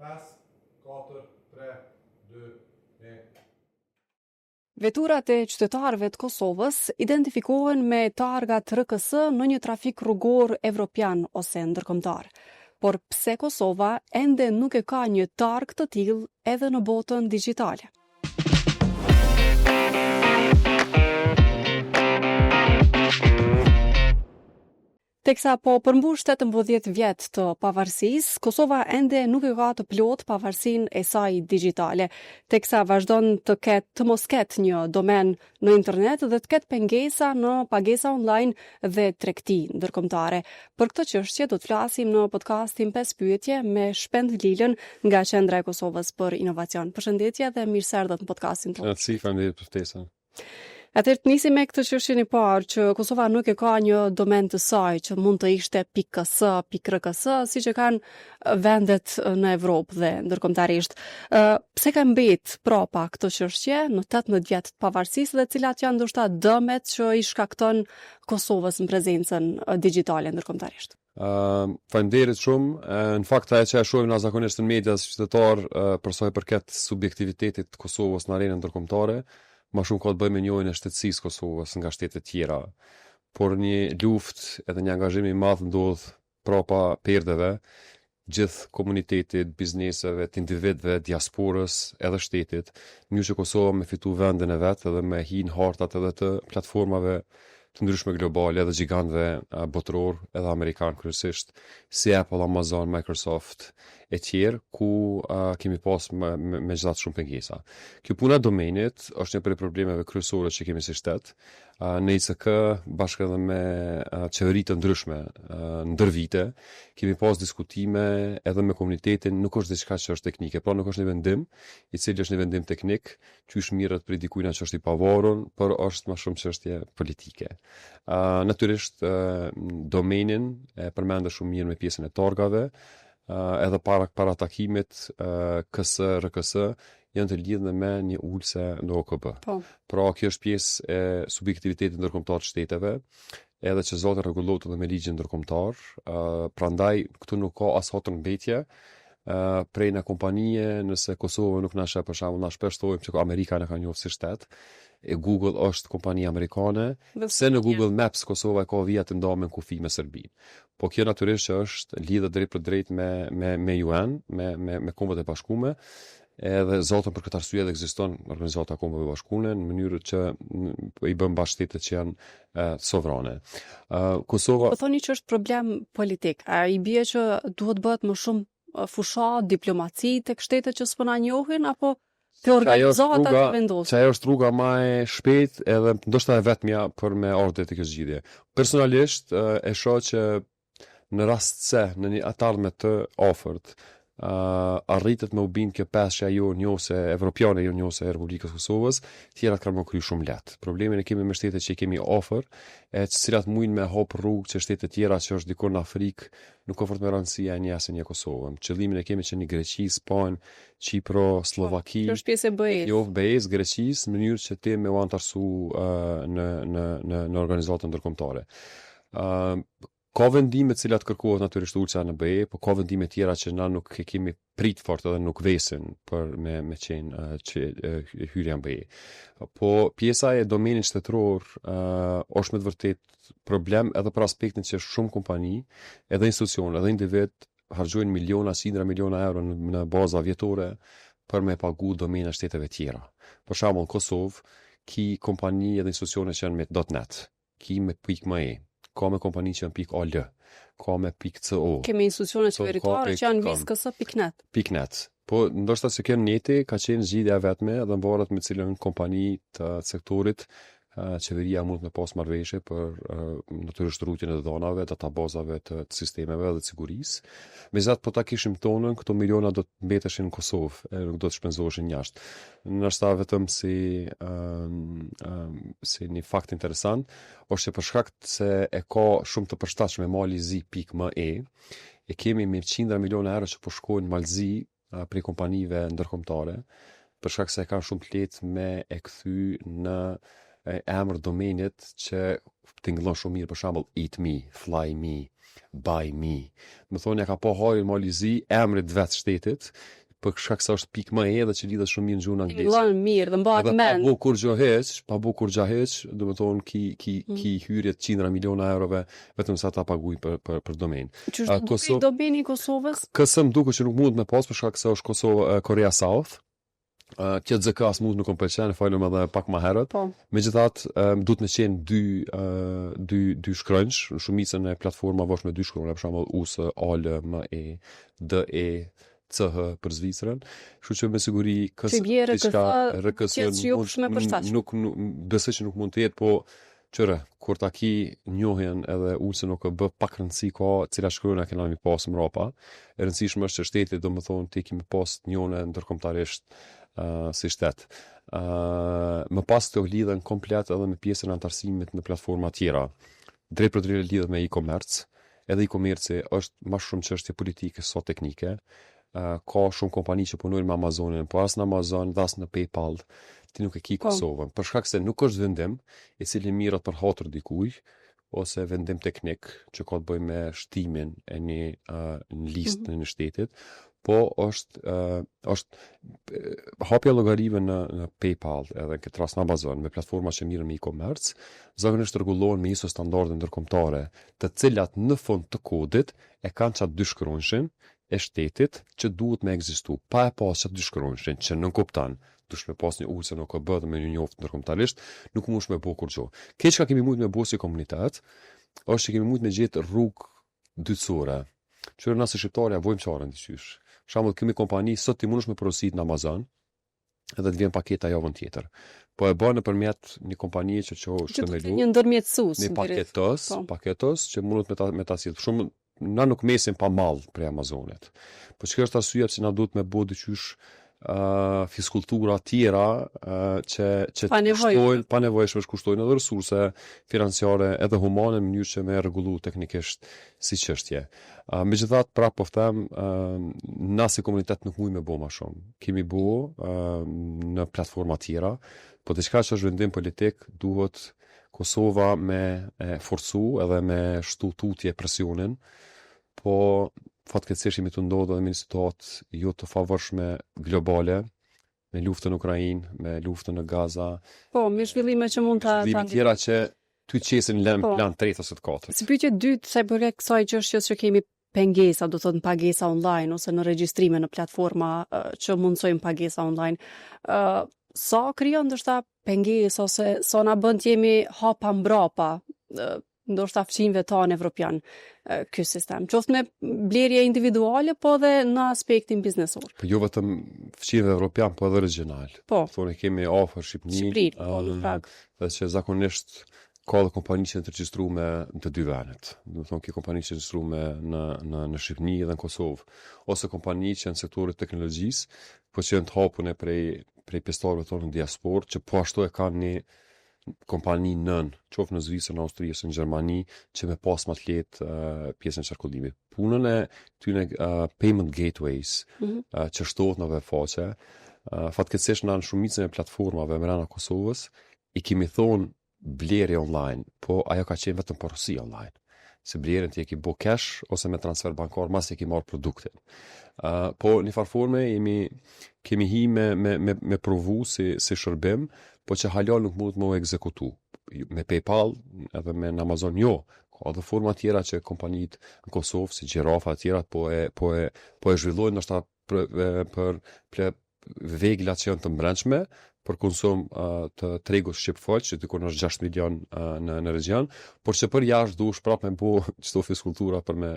5, 4, 3, 2, 1. Veturat e qytetarëve të Kosovës identifikohen me targat RKS në një trafik rrugor evropian ose ndërkombëtar. Por pse Kosova ende nuk e ka një targ të tillë edhe në botën digjitale? Teksa po përmbush 18 vjet të pavarësisë, Kosova ende nuk e ka të plot pavarësinë e saj digjitale, teksa vazhdon të mos ketë një domen në internet dhe të ketë pengesa në pagesa online dhe tregti ndërkombëtare. Për këtë çështje do të flasim në podcastin 5 pyetje me Shpend Lilën nga Qendra e Kosovës për Inovacion. Përshëndetje dhe mirë se erdhët në podcastin tonë. Faleminderit për ftesën. Atëherë të nisim me këtë çështjen e parë që Kosova nuk e ka një domen të saj që mund të ishte .ks, .rks, siç e kanë vendet në Evropë dhe ndërkombëtarisht. Pse ka mbet prapa këtë çështje në 18 vjet të pavarësisë dhe cilat janë ndoshta dëmet që i shkakton Kosovës në prezencën digjitale ndërkombëtarisht? Faleminderit shumë. Në fakt ajo që e shohim na zakonisht në media si qytetar për sa i përket subjektivitetit të Kosovës në arenën ndërkombëtare, ma shumë ka të bëjë me njohjen e shtetësisë Kosovës nga shtetet tjera. Por një luftë edhe një angazhim i madh ndodh prapa perdeve, gjithë komunitetit, bizneseve, të individëve, diasporës, edhe shtetit, mënyrë që Kosova me fitu vendin e vet edhe me hin hartat edhe të platformave të ndryshme globale edhe gjigantëve botëror edhe amerikan kryesisht, si Apple, Amazon, Microsoft e tjerë, ku kemi pas me gjatë shumë pengesa. Kjo puna domenit është një prej problemeve kryesore që kemi si shtet. Në ICK, bashkë edhe me qeveritë ndryshme ndër vite, kemi pas diskutime edhe me komunitetin, nuk është diçka që është teknike, pra nuk është një vendim, i cili është një vendim teknik, që është mirët për dikujna që është i pavarur, por është më shumë çështje politike. Natyrisht, domenin e përmendë shumë mirë me pjesën e targave, edhe para takimit KS, RKS, janë të lidhur me një ulse në OKB. Pra, kjo është pjesë e subjektivitetit ndërkombëtar të shteteve, edhe që zoti rregullohet edhe me ligjin ndërkombëtar. Prandaj këtu nuk ka as mbetje prej në kompanije, nëse Kosova nuk na sheh për shembull, na shpesh thonë që Amerika na ka njohur si shtet. E Google është kompani amerikane, se në Google Maps Kosova ka vija të ndarë me kufi me Serbinë. Po kjo natyrisht që është lidhur drejt për drejt me UN, me Kombët e Bashkuara, edhe zotën për këtë arsye edhe ekziston Organizata e Kombëve Bashkuara në mënyrë që i bën bash shtetet që janë sovrane. Kosova. Po thoni që është problem politik. A i bie që duhet bëhet më shumë fushat, diplomaci tek shtetet që s'po na njohin apo të organizatat të vendosur? Që ajo është rruga më e shpejtë edhe ndoshta e vetmja për me ardhur te kjo zgjidhje. Personalisht e shoh që në rast se në një ardhmë të afërt arritet me u bind kjo peshë ajo njëse evropiane, jo njëse e Republikës Kosovës, tjerat kanë më kry shumë lehtë. Problemin e kemi me shtetet që i kemi afër, e të cilat mujnë me hap rrugë që shtetet tjera që është dikur në Afrikë nuk ka fort me rëndësia e një asë një Kosovën. Qëllimin e kemi që një Greqi, Spanjë, Çipro, Slovaki, kjo është pjesë e BE-s. Jo BE-s, Greqisë, në mënyrë që ti me u antarësu në organizatën ndërkombëtare. Ka vendime të cilat kërkohet natyrisht ulja në BE, po ka vendime tjera që na nuk e kemi prit fort edhe nuk vesin për me qenë hyrja në BE. Po pjesa e domenit shtetëror është me të vërtet problem edhe për aspektin që shumë kompani, edhe institucione, edhe individ harxojnë miliona, qindra miliona euro në baza vjetore për me pagu domena shteteve tjera. Për shembull në Kosovë, ki kompani edhe institucione që janë me .net, ki me .me, ka me kompani që janë .al, ka me .co. Kemi institucione qeveritare që janë .net. .net. Po ndoshta se kjo neti ka qenë zgjidhja e vetme dhe mbaret me cilën kompani të sektorit qeveria mund me pas marrëveshje për natyrisht rrugën e dhënave, databazave të sistemeve dhe të sigurisë. Megjithatë po ta kishim tonën, këto miliona do të mbeteshin në Kosovë, nuk do të shpenzoheshin jashtë. Ndoshta vetëm si një fakt interesant, është që për shkak se e ka shumë të përshtatshme malizi.me, e kemi me qindra miliona euro që po shkojnë Malzi prej kompanive ndërkombëtare, për shkak se e kanë shumë të lehtë me e kthy në emër domenit që tingëllon shumë mirë, për shembull eat me, fly me, buy me. Më thonë ja ka po harin Malizi emrit vetë shtetit, për shkak se është pikë më e edhe që lidhet shumë mirë në gjuhën angleze. Tingëllon mirë dhe mbahet Edhe mend. pa bu kur gjo heq, do të thonë ki hyrje të qindra miliona eurove vetëm sa ta paguaj për domen. Që është duke domeni i Kosovës? Kësëm duke që nuk mund me pas për shkak se është Kosova, Korea South. QZK as mund nuk më pëlqen, falem edhe pak më herët. Po. Megjithatë, duhet me qenë dy shkronjsh, shumicën e platformave është me dy shkronja, për shembull US, AL, ME, DE, CH për Zvicrën. Kështu që me siguri nuk besoj që nuk mund të jetë, po qëre, kur ta ki njohjen edhe ulse nuk bë pak rëndësi ka cila shkronja kena mi pas mrapa. E rëndësishme është që shteti do më thonë ti kemi pas njohën ndërkombëtarisht si shtet. Më pas të lidhen komplet edhe me pjesën e antarësimit në platforma tjera. Drejt për drejt lidhet me e-commerce, edhe e-commerce është më shumë çështje politike sa teknike. Ka shumë kompani që punojnë me Amazonin, po as në Amazon, as në PayPal, ti nuk e ki Kosovën. Për shkak se nuk është vendim i cili mirët për hatër dikuj, ose vendim teknik që ka të bëjë me shtimin e një listë në shtetit, po është hapja llogarive në PayPal edhe në këtë rast në Amazon me platforma që mirën me e-commerce, zakonisht rregullohen me ISO standarde ndërkombëtare, të cilat në fund të kodit e kanë çat dy shkronjshin e shtetit që duhet me ekzistu. Pa e pas çat dy shkronjshin që nuk kupton, dush me pas një ulse nuk ka bë me një njoftë ndërkombëtarisht, nuk mundesh me bë kurrë. Keq ka kemi mujt me bë si komunitet, është që kemi mujt me gjetë rrugë dytësore. Që nëse shqiptarja vojmë qarën dyqysh. Shembull, kemi kompani sot ti mundesh me porosit në Amazon, edhe të vjen paketa javën tjetër. Po e bën nëpërmjet një kompanie që është themelu. Një ndërmjetësues. Një paketos që mundet me ta sjell. Shumë na nuk mesim pa mall prej Amazonit. Po çka është arsyeja pse na duhet me bë dyqysh fiskultura tjera që pa nevojshme kushtojnë edhe resurse financiare edhe humane në mënyrë që me rregullu teknikisht si çështje. Megjithatë prapë po them, na si komunitet nuk mujmë me bë më shumë. Kemi bë në platforma tjera, po diçka që është vendim politik duhet Kosova me forcu edhe me shtu tutje presionin, po fatkeqësisht jemi të ndodhur edhe në një situatë jo të favorshme globale, me luftën në Ukrainë, me luftën në Gaza. Po, me zhvillime që mund ta tjera që ty qesin në plan 3 ose 4. Si pyetje dytë sa i përket kësaj çështje që kemi pengesa, do të thonë pagesa online ose në regjistrime në platforma që mundsojnë pagesa online. Sa krijon ndoshta pengesë ose sa na bën të jemi hapa mbrapa, ndoshta fqinjve tanë evropian ky sistem. Qoftë me blerje individuale, po edhe në aspektin biznesor. Po jo vetëm fqinjve evropian, po edhe regional. Po. Thonë kemi afër Shqipëri, dhe që zakonisht ka dhe kompani që të regjistruar në të dy vendet. Do të thonë që kompani që regjistruar në Shqipëri dhe në Kosovë, ose kompani që në sektorin e teknologjisë, po që janë të hapur prej pjesëtarëve tonë në diasporë, që po ashtu e kanë një kompani qoftë në Zvicër, në Austri ose në Gjermani, që me pas më të lehtë pjesën e qarkullimit. Punën e tyne payment gateways që shtohet në webfaqe, fatkeqësisht në shumicën e platformave brenda Kosovës i kemi thonë blerje online, po ajo ka qenë vetëm porosi online. Se blerjen ti e ki bo cash ose me transfer bankar, mas e ki marrë produktin. Po një farforme kemi hi me provu si shërbim, po që halal nuk mund të më ekzekutu. Me PayPal edhe me Amazon jo. Ka dhe forma tjera që kompanit në Kosovë, si Gjirafa tjera, po e zhvillojnë nështë për veglat që janë të mbrenqme, për konsum të tregut shqipfaq, që të kur është 6 milion në region, por që për jashtë dush prapë me bo qëto fiskultura për me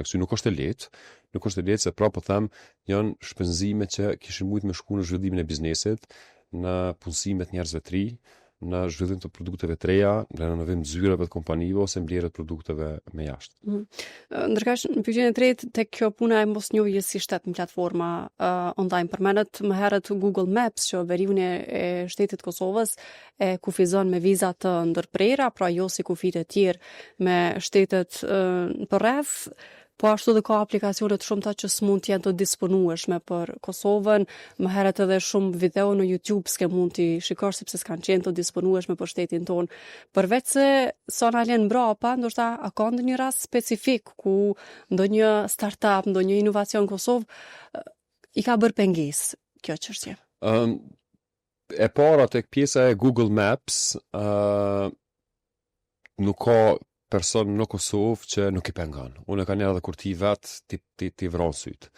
kësy. Nuk është e letë, se prapë po them, janë shpenzime që kishin mujt me shku në zhvillimin e biznesit, në punësimet njerëzve të ri, në zhvillim të produkteve të reja, në renovim zyreve të kompanive ose mbledhje produkteve me jashtë. Ndërkaq në pyetjen e tretë tek kjo puna e mosnjohjes si shtet në platforma online, përmendet më herët Google Maps që veriun e shtetit Kosovës e kufizon me viza të ndërprera, pra jo si kufit e tjerë me shtetet përreth. po ashtu dhe ka aplikacione të shumta që s'mund të jenë të disponueshme për Kosovën, më herët edhe shumë video në YouTube s'ke mund t'i shikosh sepse s'kan qenë të disponueshme për shtetin ton. Përveç se sa na lën mbrapa, ndoshta a ka ndonjë rast specifik ku ndonjë startup, ndonjë inovacion në Kosovë i ka bërë pengesë kjo çështje? E para tek pjesa e Google Maps, nuk ka person në Kosovë që nuk i pengon. Unë e kanë edhe kur ti vetë ti vron syt.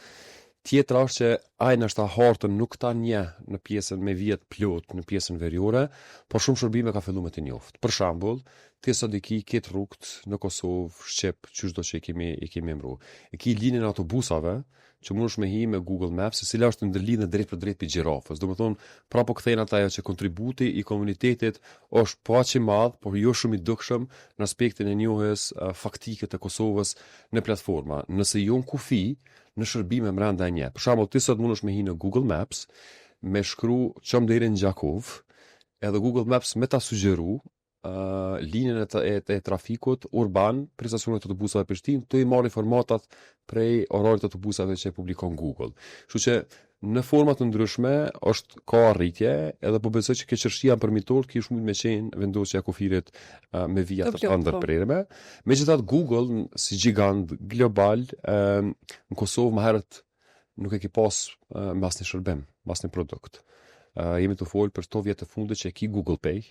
Tjetra është që ajna është hartën nuk ta nje në pjesën me vjet plot, në pjesën veriore, por shumë shërbime ka fillu me të njoft. Për shembull, ti sot i ki ketë rrugt në Kosovë, Shqip, çdo që i kemi mbru. E ki linjën e autobusave, që mundesh me hi me Google Maps, se cila është ndërlidhje drejt për drejt për gjirafës. Domethënë, prapo kthejnë ata ajo që kontributi i komunitetit është paq i madh, por jo shumë i dukshëm në aspektin e njohjes faktike të Kosovës në platforma. Nëse jon kufi në shërbime brenda një. Për shembull, ti sot mundesh me hi në Google Maps, me shkru çom deri në Gjakov, edhe Google Maps me ta sugjeru linjën e trafikut urban për stacionet të autobusave Prishtinë, të i marrë informatat prej orarit të autobusave që e publikon Google. Kështu që në forma të ndryshme ka arritje, edhe po besoj që keqërshia përmitor kish mund me qenë vendosja e kufirit me vija të ndërprerme. Megjithatë Google si gjigant global në Kosovë më herët nuk e ki pas mbasni shërbim, mbasni produkt. Jemi të folë për 100 vjet të fundit që e ki Google Pay,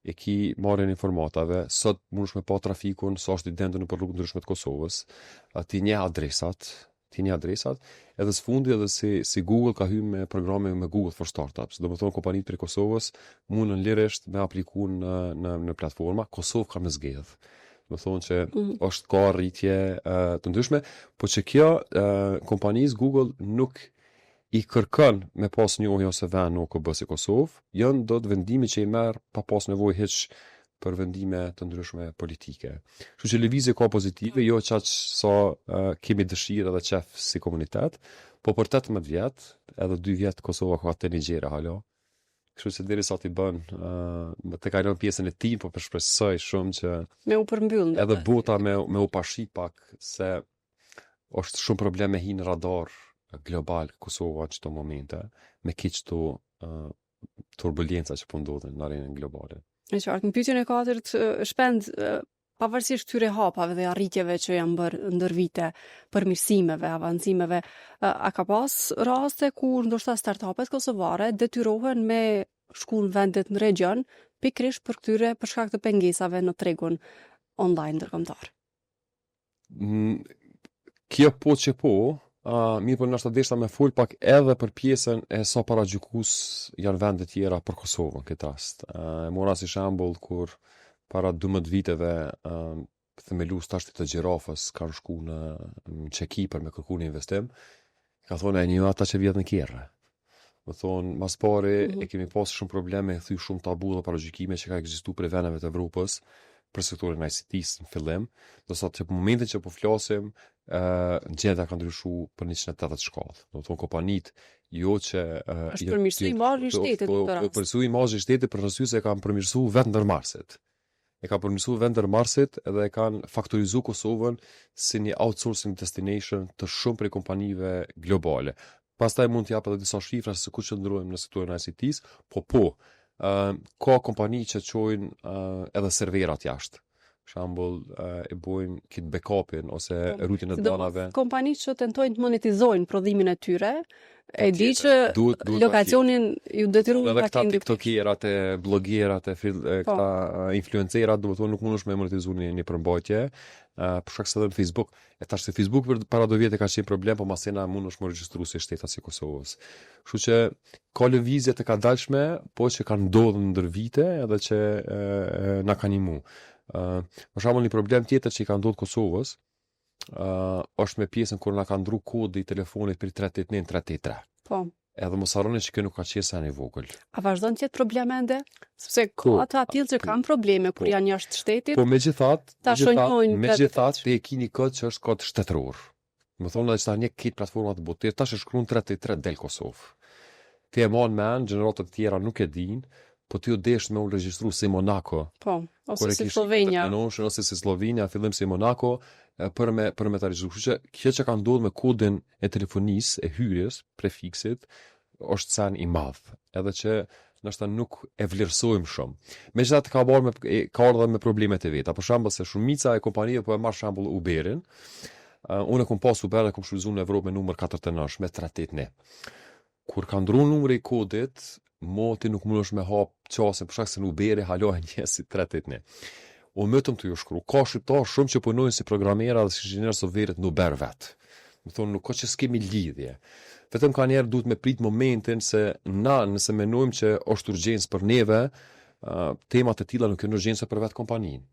e ki marrjen informatave, sot mundesh me pa trafikun, sa është idente në rrugë ndryshme të Kosovës, ti një adresat, edhe s'fundi edhe si Google ka hyrë me programe me Google for Startups. Domethënë kompanitë për Kosovës mundën lirisht me apliku në platforma, Kosovë ka me zgjedh. Domethënë që është ka rritje të ndryshme, po që kjo kompanisë Google nuk i kërkon me pas njohje ose vend në OKB si Kosovë, janë do të vendime që i merr pa pas nevojë hiç për vendime të ndryshme politike. Kështu që lëvizje ka pozitive, jo çaq sa kemi dëshirë edhe qef si komunitet, po për 18 vjet, edhe 2 vjet Kosova ka të Nigjera hala. Kështu që derisa ti bën të kalon pjesën e tim, po shpresoj shumë që me u përmbyll. Edhe bota me u pashi pak se është shumë problem me hi në radar global Kosova në çdo momente, me këto turbulenca që po ndodhin në arenën globale. Në qartë, në pyetjen e katërt, shpend pavarësisht këtyre hapave dhe arritjeve që janë bërë ndër vite, përmirësimeve, avancimeve, a ka pas raste ku ndoshta startupet kosovare detyrohen me shku në vendet në region, pikërisht për shkak të pengesave në tregun online ndërkombëtar? Kjo po që po, mirë për nështë të deshta me full pak edhe për pjesën e sa para gjykus janë vendet tjera për Kosovën këtë rast. Mora si shembull kur para 12 viteve themelus tashtit të gjirafës kanë shku në Çekipër me kërku një investim, ka thonë e një ata që vjetë në kjerë. Më thonë, mas pari e kemi pas shumë probleme, thy shumë tabu dhe paragjykime që ka ekzistu për veneve të Evropës për sektorin ICT-s në fillim, do sa që për momentin që po flasim, gjenda ka ndryshu për 180 shkallë. Do të thonë kompanit jo që është përmirësu imazhi i shtetit për rast. Përmirësu imazhi i shtetit për arsye se e kanë përmirësu vetë ndërmarrësit. E kanë përmirësu vetë ndërmarrësit edhe e kanë faktorizu Kosovën si një outsourcing destination të shumë prej kompanive globale. Pastaj mund të jap edhe disa shifra se ku qëndrojmë në sektorin e ICT-s, po ka kompani që çojnë edhe serverat jashtë. Për shembull, e bojnë kit backupin ose rrutën e danave. Kompani që tentojnë të monetizojnë prodhimin e tyre, e di që lokacionin ju detyruan ta kemi tiktokerat, blogerat, këta influencerat, domethënë nuk mundesh me monetizuar një përmbajtje. Për shkak se edhe në Facebook, e tash se Facebook për para 2 vjetë ka qenë problem, po masena mundesh me regjistru si shteta si Kosovës. Kështu që ka lëvizje të kadalshme, po që kanë ndodhur ndër vite edhe që na kanë ndihmu. Për shembull, një problem tjetër që i ka ndodhur Kosovës, është me pjesën kur na ka ndru kodi i telefonit për 389-383. Po. Edhe mos harroni që kjo nuk ka qenë sa në vogël. A vazhdon të jetë probleme ende? Sepse ka ata tillë që kanë probleme kur janë jashtë shtetit. Po megjithatë te e keni kod që është kod shtetëror. Më thonë se tani këtë platforma të botë tash e shkruan 383 del Kosovë. Ti e mon me gjeneratët të tjera nuk e din, po ti u desh me u regjistru si Monaco. Po, ose si Slovenia. Ose si Slovenia, fillim si Monaco, për me ta regjistru. Kështu që kjo që ka ndodhur me kodin e telefonisë, e hyrjes, prefiksit, është sen i madh. Edhe që nështë nuk e vlerësojmë shumë. Megjithatë ka ardhur me problemet e veta. Për shembull, se shumica e kompanive po e marr shembull Uberin. Unë kom pas Uber dhe kom shfrytzuar në Evropë me numër 49 me 38. Kur ka ndrur numri i kodit, ti nuk mundesh me hap qasën për shkak se në Uberi halohen si 38. Unë mëtëm të ju shkru. Ka shqiptarë shumë që punojnë si programera dhe si inxhinier softverit në Uber vet. Më thonë nuk ka që s'kemi lidhje. Vetëm ka njerë duhet me prit momentin se na nëse menojmë që është urgjencë për neve, temat e tilla nuk janë urgjencë për vetë kompaninë.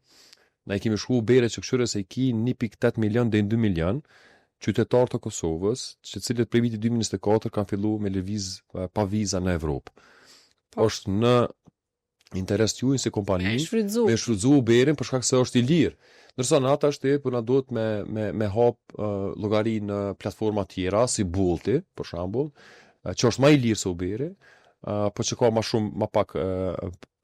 Na i kemi shku Ubere që këshyre se i ki 1.8 milion dhe 2 milion qytetarë të Kosovës, që cilët prej vitit 2024 kanë fillu me lëviz pa viza në Evropë. Është në interes t'juaj si kompani me shfrytzu Uberin për shkak se është i lirë. Ndërsa në ata është për na duhet me hap llogari në platforma tjera si Bolti, për shembull, që është më i lirë se Uberi, po që ka më pak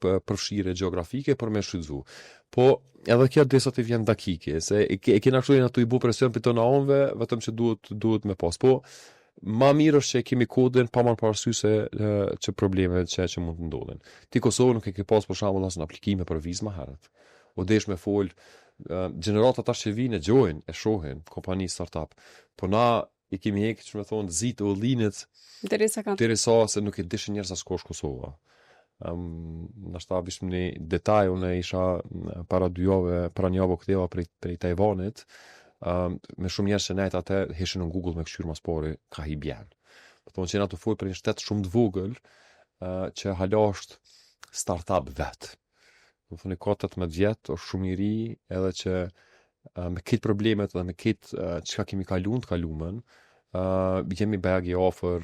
përfshirje gjeografike për me shfrytzu. Po edhe kjo desa të vjen dakike, se e kena kështu ato i bu presion për tona onve, vetëm që duhet me pas. Po ma mirë është që kemi kodin pa marrë parasysh që problemet që mund të ndodhin. Ti Kosovë nuk e ke pas për shembull as në aplikime për vizë më herët. O desh me fol gjenerata tash që vinë gjojnë, e shohin kompani startup. Po na i kemi hekë që me thonë zitë o linit derisa se nuk e dishin njerëz as kosh Kosova. Nashta bishëm një detaj, unë isha para 2 javë, para një javë ktheva prej Tajvanit, me shumë njerëz që nejt atë heshin në Google me këshyr mas pari ka hibjen. Po thonë që na të fol për një shtet shumë të vogël që hala është startup vet. Do thonë ka 18 vjet, është shumë i ri, edhe që me këtë problemet dhe me këtë çka kemi kaluar, jemi bagi ofër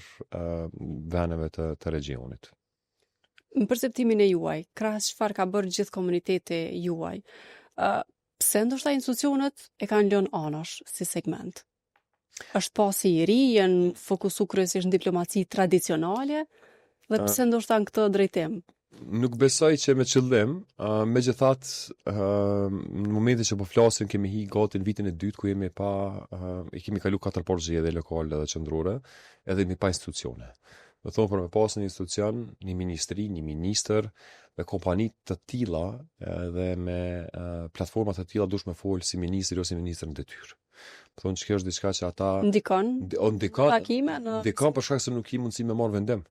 veneve të regionit. Në perceptimin e juaj, krahas çfarë ka bërë gjithë komuniteti juaj, pse ndoshta institucionet e kanë lënë anash si segment? Është pasi i ri, janë fokusu kryesisht në diplomaci tradicionale, dhe pse ndoshta në këtë drejtim? Nuk besoj që me qëllim, megjithatë në momentin që po flasim kemi hi gati në vitin e dytë ku jemi i kemi kalu 4 porxhjedhje lokale dhe qendrore, edhe jemi pa institucione. Do thonë për me pas një institucion, një ministri, një ministër, me kompani të tilla dhe me platforma të tilla dush me fol si ministri ose ministër në detyrë. Do thonë që kjo është diçka që ata ndikon takime ndikon për shkak se nuk i mundësi me marr vendim.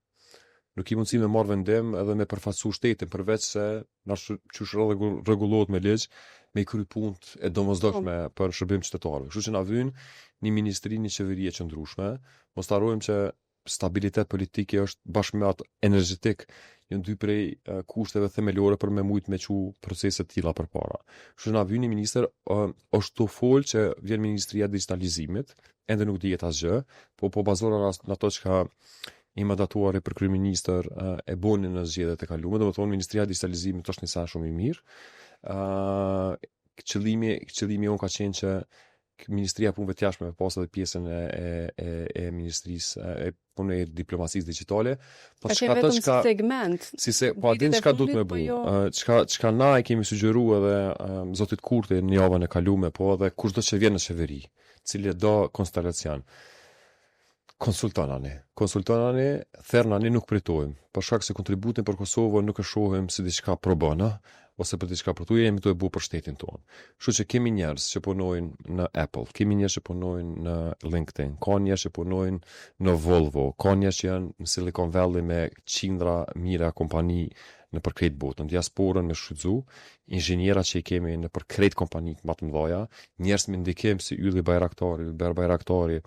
Nuk i mundësi me marr vendim edhe me përfaqësu shtetin, përveç se na çush rregullohet me ligj, me i kry punë e domosdoshme për shërbim qytetarëve. Kështu që na vyn një ministri, një qeveri e qëndrueshme, mos harrojmë që stabilitet politike është bashkë me atë energjetik, janë dy prej kushteve themelore për me mujt me qu procese të tilla përpara. Kështu na vjen një ministër, është të fol që vjen Ministria e Digitalizimit, ende nuk dihet asgjë, po bazohet në ato që i mandatuari për kryeministër e bonin në zgjedhjet e kaluara, domethënë Ministria e Digitalizimit është një sa shumë i mirë. Qëllimi jon ka qenë që Ministria e Punëve të Jashtme me pas edhe pjesën e ministrisë e punë e diplomacisë digjitale, po çka segment. Po atë çka duhet me bëj. Çka na e kemi sugjeruar edhe zotit Kurti në javën e kaluar, po edhe kushdo që vjen në qeveri, cili do konstelacion. Konsultonani, thernani nuk pritojmë, për shkak se kontributin për Kosovën nuk e shohim si diçka pro bono, ose për diçka për tu, jemi të e bu për shtetin tonë. Kështu që kemi njerëz që punojnë në Apple, kemi njerëz që punojnë në LinkedIn, ka njerëz që punojnë në Volvo, ka njerëz që janë në Silicon Valley me qindra mira kompani në për krejt botën, diasporën me shfrytzu, inxhiniera që i kemi në për krejt kompani më të mëdha, njerëz me ndikim si Ylli Bajraktari, Ber Bajraktari,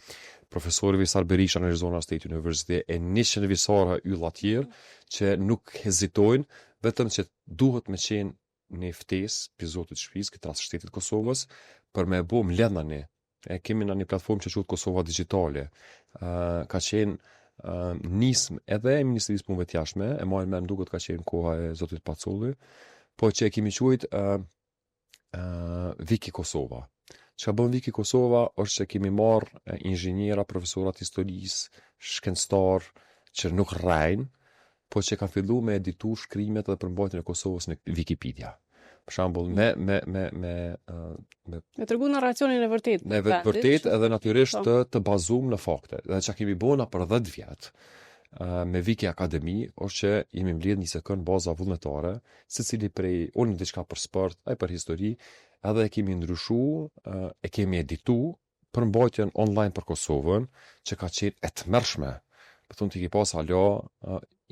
profesori Visar Berisha në Arizona State University, e 100 visara ylla tjerë që nuk hezitojnë, vetëm që duhet me qenë një ftesë për zotit shpis, këtë rast shtetit Kosovës, për me bo mbledhani. Kemi në një platformë që quhet Kosova Digitale. Ka qenë nismë edhe e Ministrisë Punëve të Jashtme, e marrën me duket ka qenë koha e zotit Paculli, po që e kemi quajt Viki Kosova. Çka bën Viki Kosova është që kemi marrë inxhiniera, profesorat historisë, shkencëtar që nuk rrajnë, po që kanë fillu me editu shkrimet dhe përmbajtjen e Kosovës në Wikipedia. Për shembull, Me tregu narracionin e vërtet. me vërtet edhe natyrisht të bazuar në fakte. Dhe çka kemi bëna për 10 vjet me Wiki Akademi, është që jemi mbledh një sekond baza vullnetare, secili prej unë diçka për sport, ai për histori, edhe e kemi ndryshu, e kemi editu përmbajtjen online për Kosovën, që ka qenë e tmerrshme. Për thonë ti ke pas alo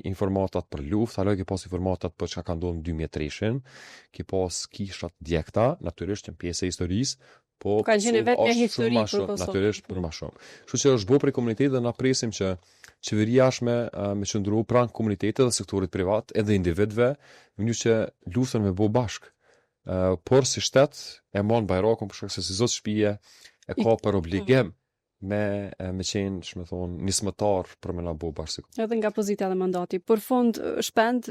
informatat për luftë, alo ke pas informatat për çka ka ndodhur në 2003-shin, ke pas kishat djegta, natyrisht në pjesë e historisë, po Ka qenë vetëm një histori për Kosovën. Natyrisht për më shumë. Kështu që është bërë prej komunitetit dhe na presim që qeveria jashme me qëndru pranë komunitetit dhe sektorit privat edhe individëve, në mënyrë që luftën me bo bashk. Por si shtet e mon bajrakun për shkak se si zot shtëpia e ka për obligim me qenë, shme thonë, nismëtar për me na bo bashkë. Edhe nga pozita dhe mandati. Për fund, shpend,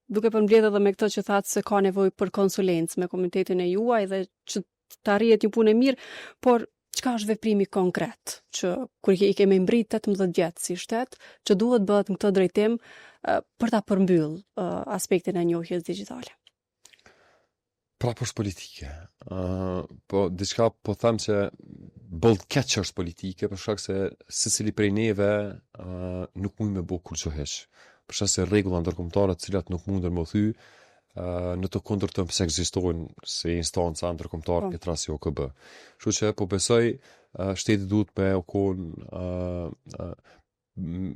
duke përmbledh edhe me këtë që thatë se ka nevojë për konsulencë me komunitetin e juaj dhe që të arrijet një punë e mirë, por çka është veprimi konkret që kur i kemi mbrit 18 vjet si shtet, që duhet bëhet në këtë drejtim për ta përmbyll aspektin e njohjes digjitale? Pra është politike. Po diçka po them që bold catch është politike, për shkak se secili prej neve nuk mund me bë kurrë heq. Për shkak se rregulla ndërkombëtare të cilat nuk mundën më thy në të kundërtën pse ekzistojnë si instanca ndërkombëtare këtë rast si OKB. Kështu që po besoj shteti duhet me u kon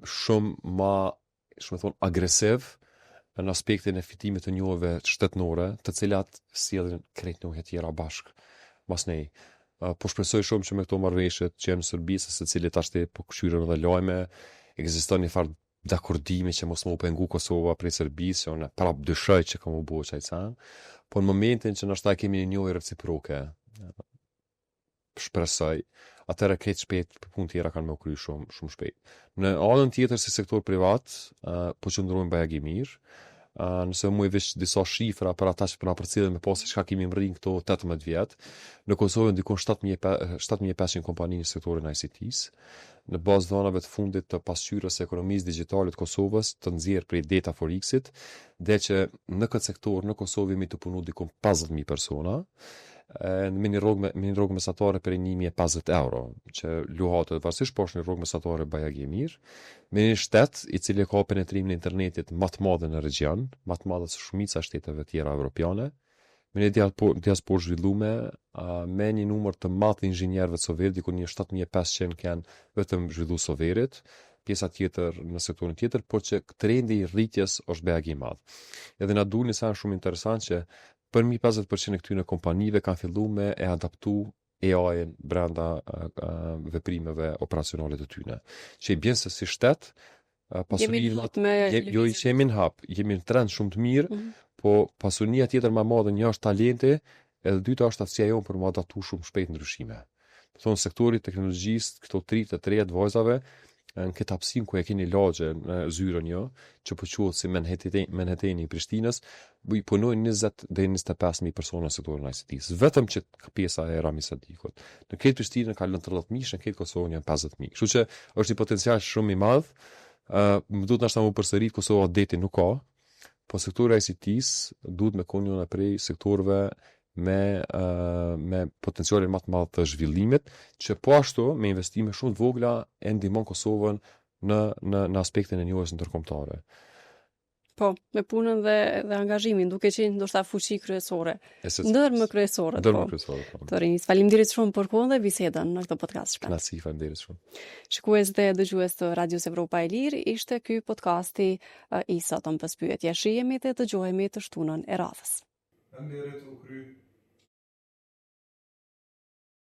shumë më, agresiv në aspektin e fitimit të njohjeve shtetënore, të cilat sjellin krejt njohje tjera bashk mas nej. Po shpresoj shumë që me këto marrëveshje që janë në Serbi, se secili tashti po këshyren edhe lajme, ekziston një farë dakordimi që mos më u pengu Kosova prej Serbisë, që unë prap dyshoj që ka më bëu çajcan, po në momentin që ndoshta kemi një njohje reciproke, shpresoj, atëherë këtë shpejt punë tjera kanë më u kry shumë shpejt. Në anën tjetër si sektor privat, po qëndrojmë bajagi mirë. Nëse mu i vesh disa shifra për ata që për na përcjellin me pas se çka kemi mrrin këto 18 vjet, në Kosovë ndikon 7500 kompani në sektorin ICT-s. Në bazë dhënave të fundit të pasqyrës së ekonomisë digjitale të Kosovës, të nxjerrë prej Data for Exit, dhe që në këtë sektor në Kosovë jemi të punu dikon 50.000 persona, me një rrogë mesatare për 1.050 euro, që luhatet varsisht po është një rrogë mesatare bajagi mirë, me një shtet i cili ka penetrimin e internetit më të madh në region, më të madh se shumica e shteteve tjera evropiane, me një diasporë zhvillume, me një numër të madh të inxhinierëve të Soverit, diku një 7500 kanë vetëm zhvillu Soverit, pjesa tjetër në sektorin tjetër, por që trendi i rritjes është bajagi i madh. Edhe na duhet një sen shumë interesant që për 50% e këtyre kompanive kanë filluar me e adaptu AI-n brenda veprimeve operacionale të tyre. Që i bën se si shtet pasuria jemi në hap, jemi në trend shumë të mirë, po pasunia tjetër më e madhe një është talenti, edhe dyta është aftësia jonë për më adaptu shumë shpejt ndryshime. Do thonë sektori i teknologjisë, këto të treja të vajzave në këtë hapësinë ku e keni lagje në zyrën jo, që po quhet si Manhattani i Prishtinës, punojnë 20 deri 25.000 persona në sektorin ICT-s, vetëm që pjesa e Rami Sadikut. Në këtë Prishtinë ka lënë 30.000, në këtë Kosovë janë 50.000. Kështu që është një potencial shumë i madh. Më duhet nashta më përsërit Kosova deti nuk ka, po sektori ICT-s duhet me konjën e prej sektorëve me potencialin më të madh të zhvillimit, që po ashtu me investime shumë të vogla e ndihmon Kosovën në aspektin e njohjes ndërkombëtare. Po, me punën dhe angazhimin, duke qenë ndoshta fuqi kryesore. Ndërmë kryesore. Të rinjt. Faleminderit shumë për kohën dhe bisedën në këtë podcast shpejt. Nasi, faleminderit shumë. Shikues dhe dëgjues të Radios Evropa e Lirë, ishte ky podcasti i sotëm pas pyetje. Shihemi dhe dëgjohemi të shtunën e radhës.